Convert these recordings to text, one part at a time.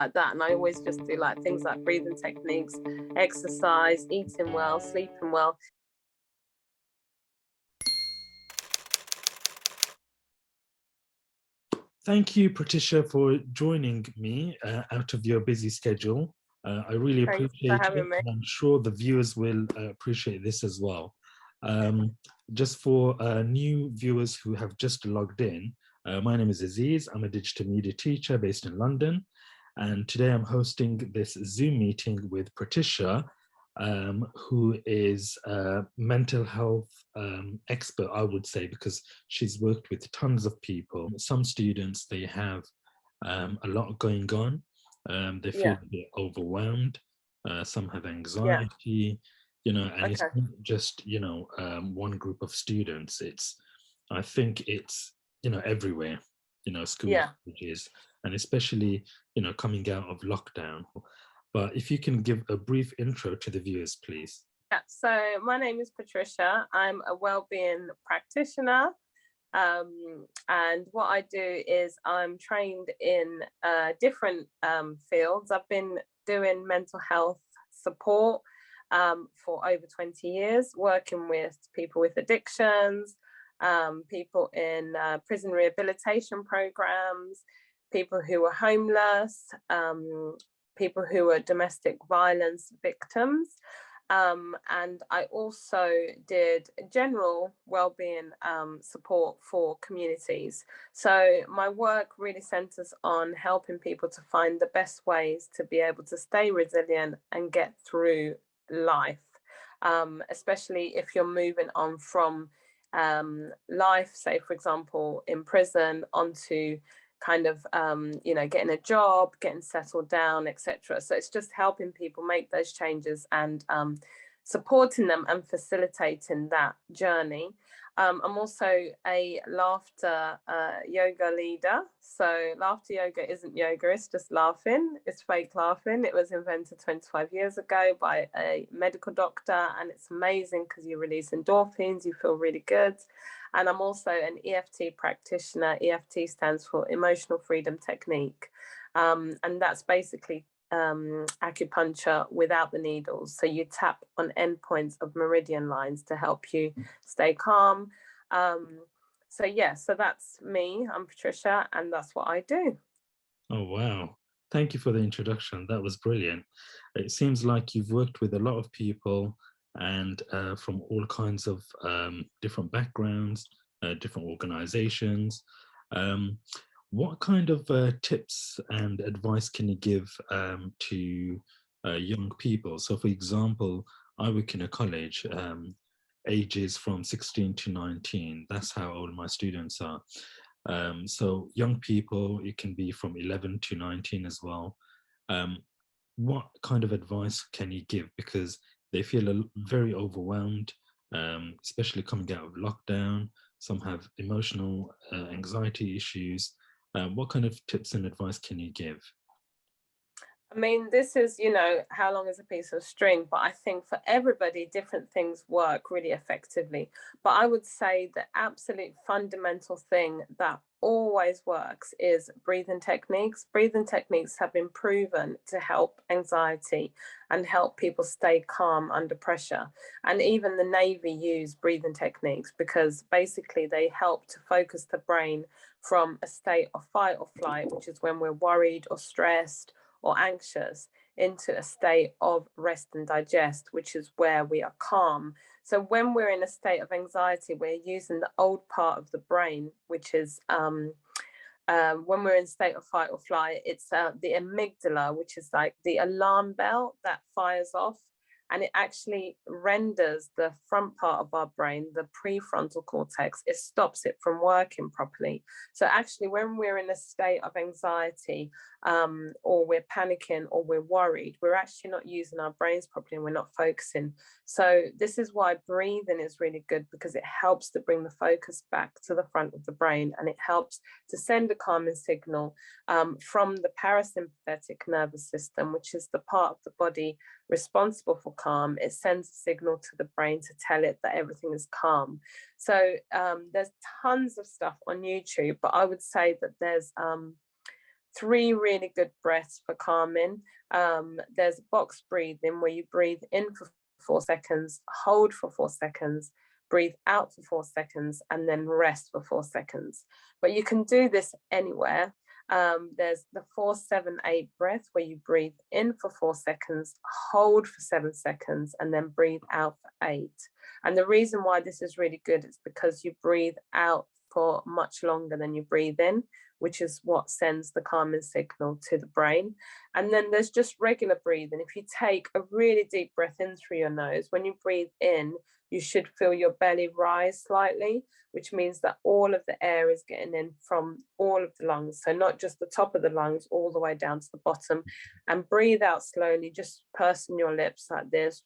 like that. And I always just do like things like breathing techniques, exercise, eating well, sleeping well. Thank you, Patricia, for joining me out of your busy schedule. I really Thanks for appreciate it, having me. and I'm sure the viewers will appreciate this as well. Just for new viewers who have just logged in, my name is Aziz. I'm a digital media teacher based in London, and today I'm hosting this Zoom meeting with Patricia, who is a mental health expert, I would say, because she's worked with tons of people. Some students, they have a lot going on. They feel a bit overwhelmed. Some have anxiety, and it's not just, one group of students. I think it's, everywhere, schools, colleges, and especially, coming out of lockdown. But if you can give a brief intro to the viewers, please. Yeah, so my name is Patricia. I'm a wellbeing practitioner. And what I do is I'm trained in different fields. I've been doing mental health support for over 20 years, working with people with addictions, people in prison rehabilitation programs, people who are homeless, people who are domestic violence victims. And I also did general wellbeing support for communities. So my work really centers on helping people to find the best ways to be able to stay resilient and get through life, especially if you're moving on from life, say, for example, in prison, onto kind of getting a job, getting settled down, etc. So it's just helping people make those changes and supporting them and facilitating that journey. I'm also a laughter yoga leader. So laughter yoga isn't yoga, it's just laughing. It's fake laughing. It was invented 25 years ago by a medical doctor, and it's amazing because you release endorphins, you feel really good. And I'm also an EFT practitioner. EFT stands for Emotional Freedom Technique. And that's basically acupuncture without the needles. So you tap on endpoints of meridian lines to help you stay calm. So that's me. I'm Patricia, and that's what I do. Oh, wow. Thank you for the introduction. That was brilliant. It seems like you've worked with a lot of people and from all kinds of different backgrounds, different organizations. What kind of tips and advice can you give to young people? So, for example, I work in a college, ages from 16 to 19. That's how old my students are. So young people, it can be from 11 to 19 as well. What kind of advice can you give? Because they feel very overwhelmed, especially coming out of lockdown. Some have emotional anxiety issues. What kind of tips and advice can you give? I mean, this is, how long is a piece of string? But I think for everybody, different things work really effectively. But I would say the absolute fundamental thing that always works is breathing techniques. Breathing techniques have been proven to help anxiety and help people stay calm under pressure. And even the Navy use breathing techniques because basically they help to focus the brain from a state of fight or flight, which is when we're worried or stressed or anxious, into a state of rest and digest, which is where we are calm. So when we're in a state of anxiety, we're using the old part of the brain, which is when we're in state of fight or flight, it's the amygdala, which is like the alarm bell that fires off. And it actually renders the front part of our brain, the prefrontal cortex, it stops it from working properly. So actually, when we're in a state of anxiety, or we're panicking or we're worried, we're actually not using our brains properly and we're not focusing. So this is why breathing is really good, because it helps to bring the focus back to the front of the brain, and it helps to send a calming signal from the parasympathetic nervous system, which is the part of the body responsible for calm. It sends a signal to the brain to tell it that everything is calm. So there's tons of stuff on YouTube, but I would say that there's Three really good breaths for calming. There's box breathing, where you breathe in for 4 seconds, hold for 4 seconds, breathe out for 4 seconds, and then rest for 4 seconds. But you can do this anywhere. There's the 4-7-8 breath, where you breathe in for 4 seconds, hold for 7 seconds, and then breathe out for 8. And the reason why this is really good is because you breathe out for much longer than you breathe in, which is what sends the calming signal to the brain. And then there's just regular breathing. If you take a really deep breath in through your nose, when you breathe in, you should feel your belly rise slightly, which means that all of the air is getting in from all of the lungs. So not just the top of the lungs, all the way down to the bottom. And breathe out slowly, just pursing your lips like this.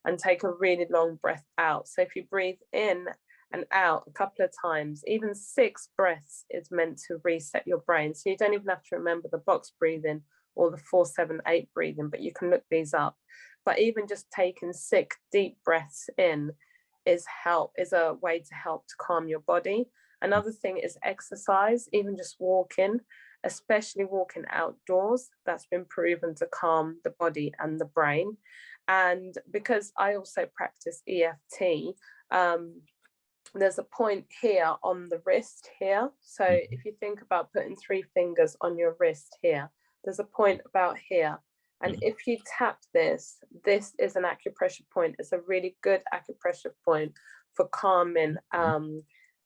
And take a really long breath out. So if you breathe in and out a couple of times, even 6 breaths is meant to reset your brain. So you don't even have to remember the box breathing or the 4-7-8 breathing, but you can look these up. But even just taking 6 deep breaths in is a way to help to calm your body. Another thing is exercise, even just walking, especially walking outdoors. That's been proven to calm the body and the brain. And because I also practice EFT, there's a point here on the wrist here. So if you think about putting 3 fingers on your wrist here, there's a point about here. And if you tap this, this is an acupressure point. It's a really good acupressure point for calming,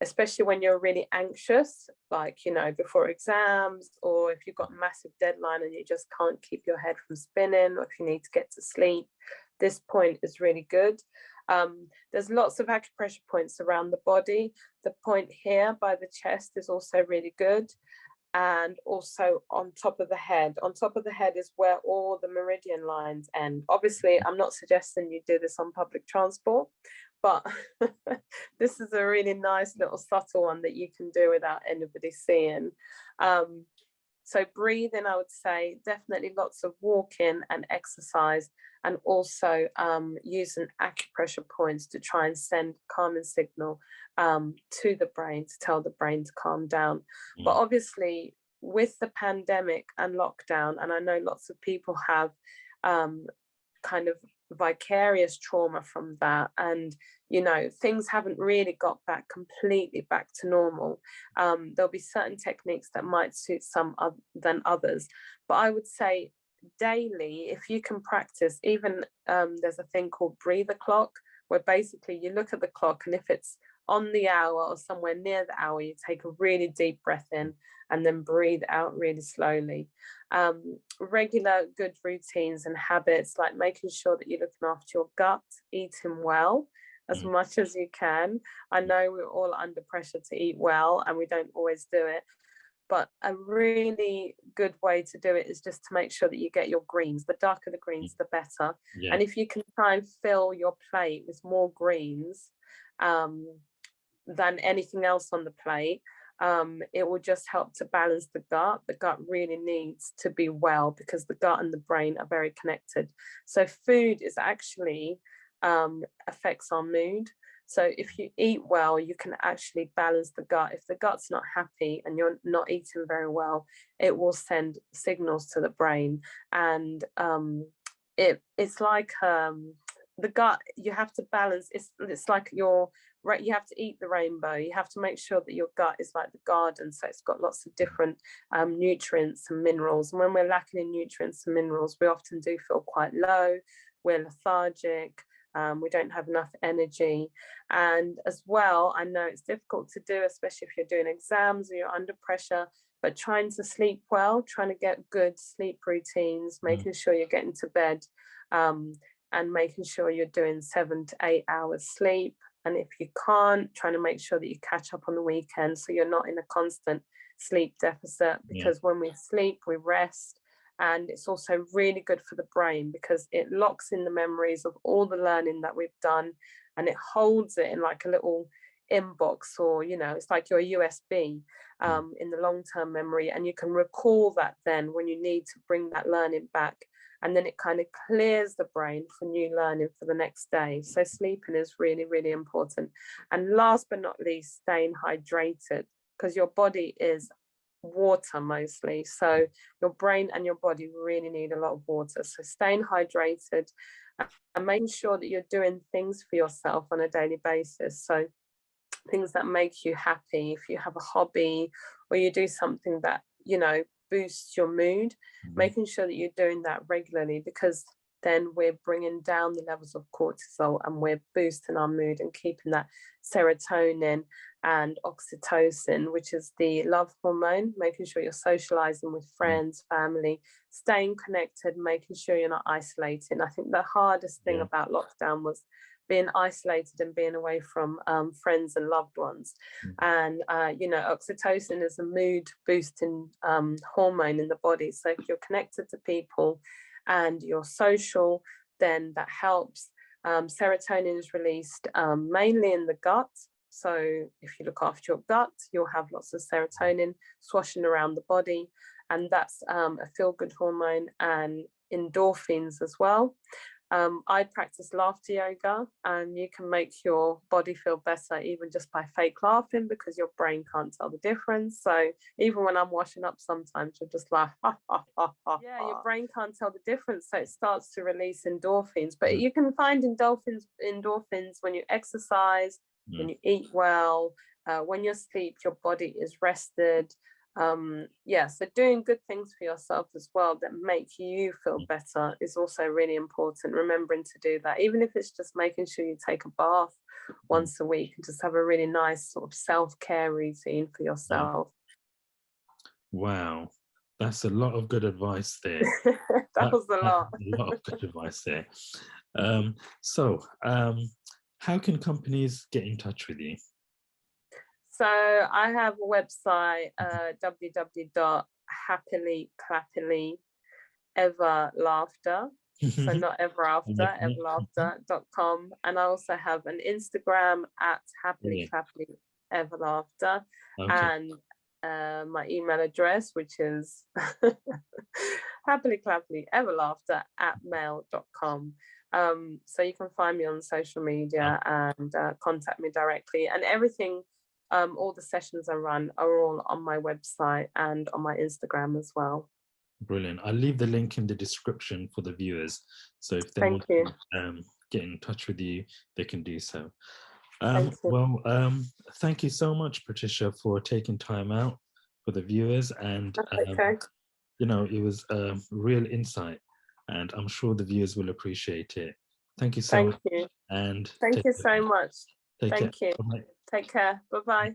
especially when you're really anxious, like, before exams, or if you've got a massive deadline and you just can't keep your head from spinning, or if you need to get to sleep, this point is really good. There's lots of acupressure points around the body. The point here by the chest is also really good. And also on top of the head. On top of the head is where all the meridian lines end. Obviously, I'm not suggesting you do this on public transport, but this is a really nice little subtle one that you can do without anybody seeing. So breathing, I would say, definitely lots of walking and exercise, and also using acupressure points to try and send calming signal to the brain, to tell the brain to calm down. But obviously, with the pandemic and lockdown, and I know lots of people have kind of vicarious trauma from that, and things haven't really got completely back to normal. There'll be certain techniques that might suit some than others, but I would say daily, if you can practice, even there's a thing called breather clock, where basically you look at the clock, and if it's on the hour or somewhere near the hour, you take a really deep breath in and then breathe out really slowly. Regular good routines and habits, like making sure that you're looking after your gut, eating well as much as you can. I know we're all under pressure to eat well, and we don't always do it. But a really good way to do it is just to make sure that you get your greens. The darker the greens, the better. Yeah. And if you can try and fill your plate with more greens than anything else on the plate, it will just help to balance the gut. The gut really needs to be well, because the gut and the brain are very connected. So food is actually affects our mood. So if you eat well, you can actually balance the gut. If the gut's not happy and you're not eating very well, it will send signals to the brain. And it's like the gut, you have to balance. It's like you have to eat the rainbow. You have to make sure that your gut is like the garden. So it's got lots of different nutrients and minerals. And when we're lacking in nutrients and minerals, we often do feel quite low. We're lethargic. We don't have enough energy. And as well, I know it's difficult to do, especially if you're doing exams or you're under pressure, but trying to sleep well, trying to get good sleep routines, making sure you're getting to bed, and making sure you're doing 7 to 8 hours sleep. And if you can't, trying to make sure that you catch up on the weekend, so you're not in a constant sleep deficit, because when we sleep, we rest. And it's also really good for the brain, because it locks in the memories of all the learning that we've done, and it holds it in like a little inbox, or it's like your USB in the long-term memory, and you can recall that then when you need to bring that learning back, and then it kind of clears the brain for new learning for the next day. So sleeping is really, really important. And last but not least, staying hydrated, because your body is water mostly. So your brain and your body really need a lot of water. So staying hydrated and making sure that you're doing things for yourself on a daily basis. So things that make you happy, if you have a hobby or you do something that, you know, boosts your mood, making sure that you're doing that regularly, because then we're bringing down the levels of cortisol and we're boosting our mood and keeping that serotonin and oxytocin, which is the love hormone, making sure you're socializing with friends, family, staying connected, making sure you're not isolating. I think the hardest thing about lockdown was being isolated and being away from friends and loved ones. And, you know, oxytocin is a mood boosting hormone in the body. So if you're connected to people and you're social, then that helps. Serotonin is released mainly in the gut. So if you look after your gut, you'll have lots of serotonin swashing around the body. And that's a feel-good hormone, and endorphins as well. I practice laughter yoga, and you can make your body feel better even just by fake laughing, because your brain can't tell the difference. So even when I'm washing up, sometimes you're just like, ha, ha, ha, ha. Yeah, your brain can't tell the difference. So it starts to release endorphins. But you can find endorphins when you exercise, when you eat well, when you sleep, your body is rested. Yeah, so doing good things for yourself as well that make you feel better is also really important. Remembering to do that, even if it's just making sure you take a bath once a week and just have a really nice sort of self-care routine for yourself. Wow, that's a lot of good advice there. That was a lot. A lot of good advice there. How can companies get in touch with you? So I have a website, www.happily-clappily-ever-laughter. So not ever after, everlaughter.com. And I also have an Instagram at happily-clappily-ever-laughter. And my email address, which is happily-clappily-ever-laughter@mail.com. So you can find me on social media and contact me directly. And everything, all the sessions I run are all on my website and on my Instagram as well. Brilliant. I'll leave the link in the description for the viewers. So if they want to get in touch with you, they can do so. Well, thank you so much, Patricia, for taking time out for the viewers. And, you know, it was a real insight, and I'm sure the viewers will appreciate it. Thank you so much. Thank you. And thank you so much. Take care. Thank you. Take care. Bye-bye.